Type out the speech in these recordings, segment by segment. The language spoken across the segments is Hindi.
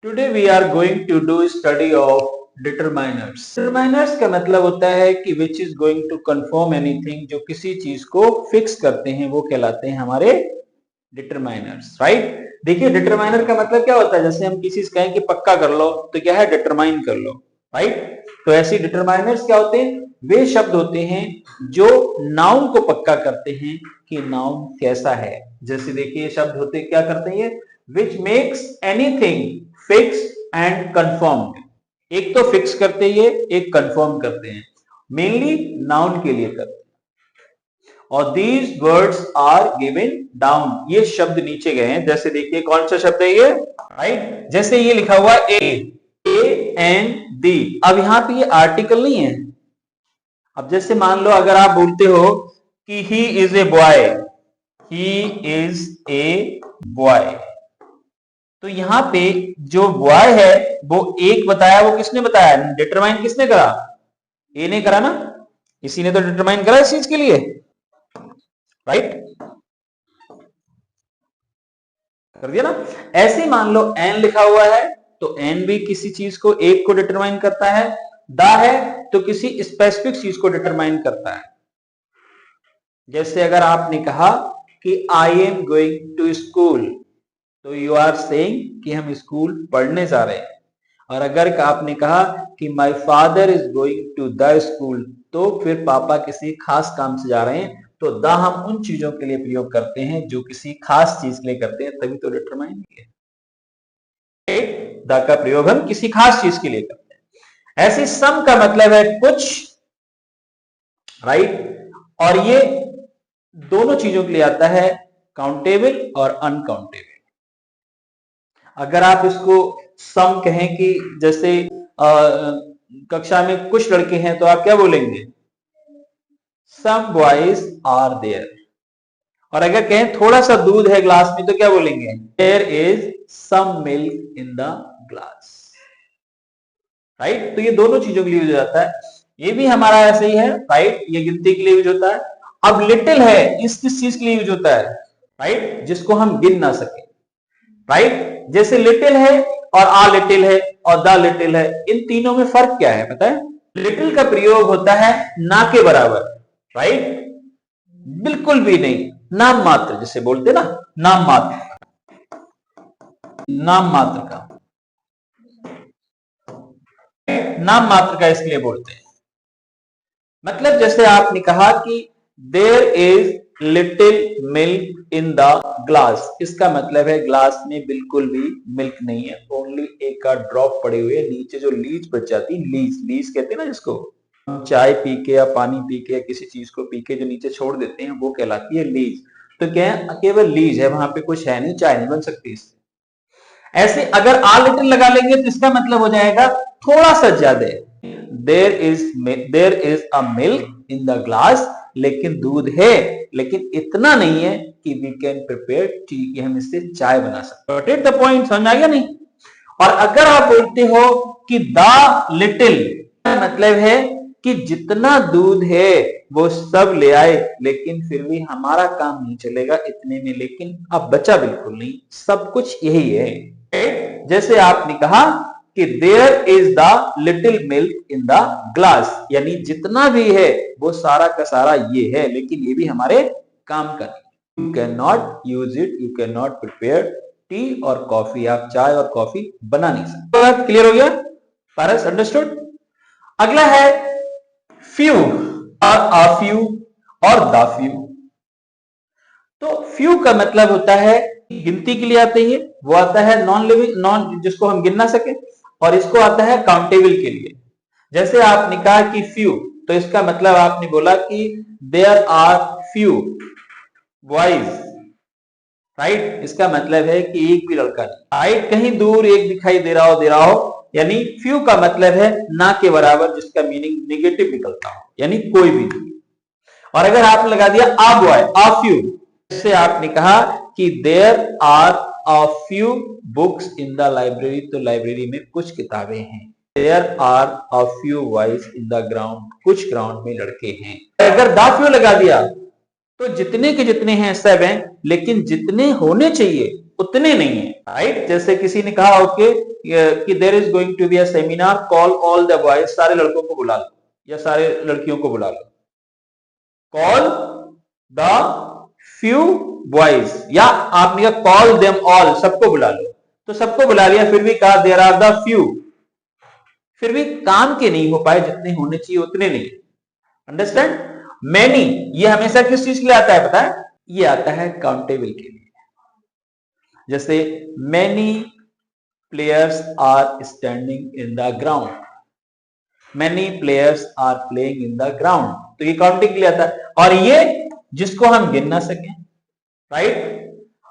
Today we are going to do study of determiners. Determiners का मतलब होता है कि which is going to confirm anything, जो किसी चीज को फिक्स करते हैं वो कहलाते हैं हमारे डिटरमाइनर्स, राइट। देखिए डिटरमाइनर का मतलब क्या होता है, जैसे हम किसी से कहें कि पक्का कर लो तो क्या है, डिटरमाइन कर लो, राइट। तो ऐसे डिटरमाइनर्स क्या होते हैं, वे शब्द होते हैं जो नाउन को पक्का करते हैं कि नाउन कैसा है। जैसे देखिए शब्द होते क्या करते हैं, which makes anything fixed and confirmed। एक तो फिक्स करते हैं, एक कंफर्म करते हैं, मेनली नाउन के लिए करते हैं। और these words are given down, ये शब्द नीचे गए हैं। जैसे देखिए कौन सा शब्द है ये, राइट। जैसे ये लिखा हुआ ए एन डी, अब यहां पे ये आर्टिकल नहीं है। अब जैसे मान लो अगर आप बोलते हो कि he is a boy, he is a boy, तो यहां पे जो बॉय है वो एक बताया, वो किसने बताया, डिटरमाइन किसने करा, ए ने करा ना, इसी ने तो डिटरमाइन करा इस चीज के लिए, राइट, कर दिया ना। ऐसे मान लो एन लिखा हुआ है तो एन भी किसी चीज को, एक को डिटरमाइन करता है। द है तो किसी स्पेसिफिक चीज को डिटरमाइन करता है। जैसे अगर आपने कहा कि I am going to school, तो यू आर सेइंग कि हम स्कूल पढ़ने जा रहे हैं। और अगर आपने कहा कि my father is going to the school, तो फिर पापा किसी खास काम से जा रहे हैं। तो द हम उन चीजों के लिए प्रयोग करते हैं जो किसी खास चीज के लिए करते हैं, तभी तो डिटरमाइन किया। द का प्रयोग हम किसी खास चीज के लिए करते हैं। ऐसे सम का मतलब है कुछ, राइट, और ये दोनों चीजों के लिए आता है, काउंटेबल और अनकाउंटेबल। अगर आप इसको सम कहें कि जैसे कक्षा में कुछ लड़के हैं तो आप क्या बोलेंगे, सम बॉयज आर देयर। और अगर कहें थोड़ा सा दूध है ग्लास में तो क्या बोलेंगे, there is some milk in the glass, right. तो ये दोनों चीजों के लिए यूज हो जाता है। ये भी हमारा ऐसे ही है, राइट, ये गिनती के लिए यूज होता है। अब लिटिल है, इस किस चीज के लिए यूज होता है, राइट, जिसको हम गिन ना सके, राइट। जैसे लिटिल है और आ लिटिल है और द लिटिल है, इन तीनों में फर्क क्या है पता है। लिटिल का प्रयोग होता है ना के बराबर, राइट, बिल्कुल भी नहीं, नाम मात्र जिसे बोलते ना, नाम मात्र, नाम मात्र का, नाम मात्र का इसलिए बोलते हैं। मतलब जैसे आपने कहा कि there is little milk in the glass, इसका मतलब है ग्लास में बिल्कुल भी मिल्क नहीं है, ओनली एक का ड्रॉप पड़े हुए, नीचे जो लीज बच जाती, लीज, लीज कहते हैं ना जिसको, चाय पी के या पानी पी के या किसी चीज को पी के जो नीचे छोड़ देते हैं वो कहलाती है लीज। तो क्या है, केवल लीज है, वहां पे कुछ है नहीं, चाय नहीं बन सकती इससे। ऐसे अगर आ लिटिल लगा लेंगे तो इसका मतलब हो जाएगा थोड़ा सा ज्यादा, there is a milk in the glass, लेकिन दूध है, लेकिन इतना नहीं है कि वी कैन प्रिपेयर टी, कि हम इससे चाय बना सकते। गॉट द पॉइंट, समझ आ गया नहीं। और अगर आप बोलते हो कि द लिटिल, मतलब है कि जितना दूध है वो सब ले आए, लेकिन फिर भी हमारा काम नहीं चलेगा इतने में, लेकिन अब बचा बिल्कुल नहीं, सब कुछ यही है। जैसे आपने कहा कि there is the little milk in the glass, यानी जितना भी है वो सारा का सारा ये है, लेकिन ये भी हमारे काम का नहीं। You can not use it, you can not prepare T और कॉफी, आप चाय और कॉफी बना नहीं सकते। क्लियर हो गया, पारस, अंडरस्टूड। अगला है फ्यू और अ फ्यू और द फ्यू। तो फ्यू का मतलब होता है गिनती के लिए आते हैं, वो आता है नॉन लिविंग, नॉन जिसको हम गिन ना सके, और इसको आता है काउंटेबल के लिए। जैसे आपने कहा कि फ्यू, तो इसका मतलब आपने बोला कि there are few boys, right, इसका मतलब है कि एक भी लड़का नहीं, राइट, कहीं दूर एक दिखाई दे रहा हो, यानी फ्यू का मतलब है ना के बराबर, जिसका मीनिंग निगेटिव निकलता हो, यानी कोई भी नहीं। और अगर आपने लगा दिया आ बॉय, आ फ्यू, जैसे आपने कहा कि there are a few books in the library, तो लाइब्रेरी में कुछ किताबें हैं। There are a few boys in the ground, कुछ ग्राउंड में लड़के हैं। अगर द फ्यू लगा दिया तो जितने के जितने हैं सब हैं, लेकिन जितने होने चाहिए उतने नहीं है, राइट। जैसे किसी ने कहा ओके कि there is going to be a seminar, call all the boys, सारे लड़कों को बुला लो या सारे लड़कियों को बुला लो। कॉल द फ्यू बॉयज, या आपने कहा कॉल देम ऑल, सबको बुला लो, तो सबको बुला लिया, फिर भी कहा देयर आर द फ्यू, फिर भी काम के नहीं हो पाए, जितने होने चाहिए उतने नहीं। अंडरस्टैंड। मैनी ये हमेशा किस चीज के लिए आता है पता है? ये आता है काउंटेबल के लिए। जैसे many players are standing in the ground, many players are playing in the ground, तो ये काउंटिंग के लिए आता है। और ये जिसको हम गिन ना सकें, राइट,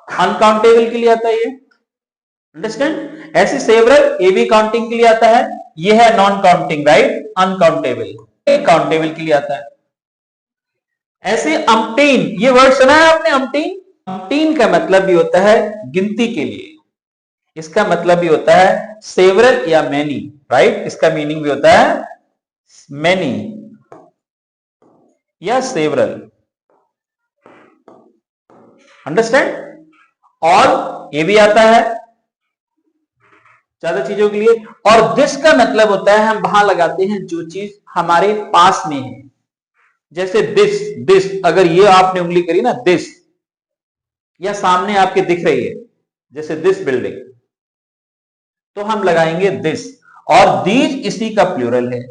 अनकाउंटेबल के लिए आता है ये। अंडरस्टैंड। ऐसे सेवरल, ये भी काउंटिंग के लिए आता है, ये है non counting, right, uncountable, countable के लिए आता है। ऐसे अम्पटीन, ये वर्ड सुना है आपने, अम्पटीन? अम्पटीन का मतलब भी होता है गिनती के लिए, इसका मतलब भी होता है सेवरल या मैनी, राइट, इसका मीनिंग भी होता है मैनी या सेवरल। अंडरस्टैंड। और ये भी आता है ज्यादा चीजों के लिए। और दिस का मतलब होता है, हम वहां लगाते हैं जो चीज हमारे पास में है। जैसे दिस, दिस अगर ये आपने उंगली करी ना, दिस, या सामने आपके दिख रही है जैसे दिस बिल्डिंग, तो हम लगाएंगे दिस। और दीज इसी का प्लूरल है।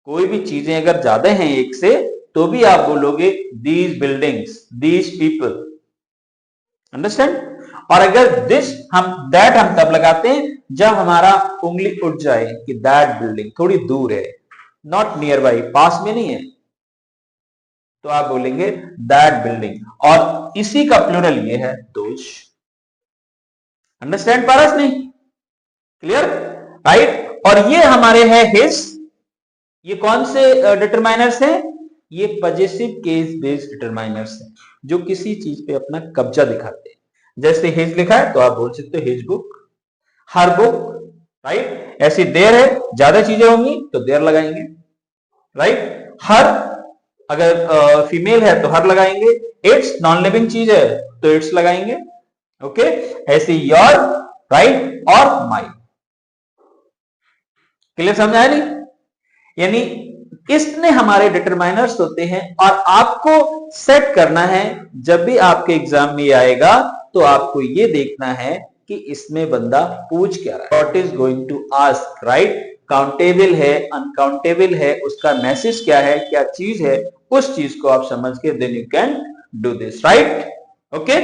कोई भी चीजें अगर ज्यादा हैं एक से, तो भी आप बोलोगे these buildings, these people. Understand. और अगर दिस हम दैट हम तब लगाते हैं जब हमारा उंगली उठ जाए कि दैट बिल्डिंग थोड़ी दूर है, नॉट नियर बाई, पास में नहीं है, तो आप बोलेंगे दैट बिल्डिंग। और इसी का प्लूरल ये है दोज। अंडरस्टैंड पारस? नहीं? Clear, right. और ये हमारे हैं हिज, ये कौन से डिटरमाइनर्स हैं? ये पजेसिव केस बेस्ड डिटरमाइनर्स हैं, जो किसी चीज पे अपना कब्जा दिखाते हैं। जैसे हिज लिखा है तो आप बोल सकते हो हिज बुक, हर बुक, राइट। ऐसी देर है, ज्यादा चीजें होंगी तो देर लगाएंगे, राइट। हर अगर फीमेल है तो हर लगाएंगे, इट्स नॉन लिविंग चीज है तो इट्स लगाएंगे, ओके। ऐसे योर, राइट, और माई। क्लियर, समझ आया नहीं? यानी इसने हमारे डिटरमाइनर्स होते हैं, और आपको सेट करना है जब भी आपके एग्जाम में आएगा तो आपको ये देखना है कि इसमें बंदा पूछ क्या रहा है, what is going to ask, right. Countable है, अनकाउंटेबल है, उसका मैसेज क्या है, क्या चीज है, उस चीज को आप समझ के then you can do this, right, okay.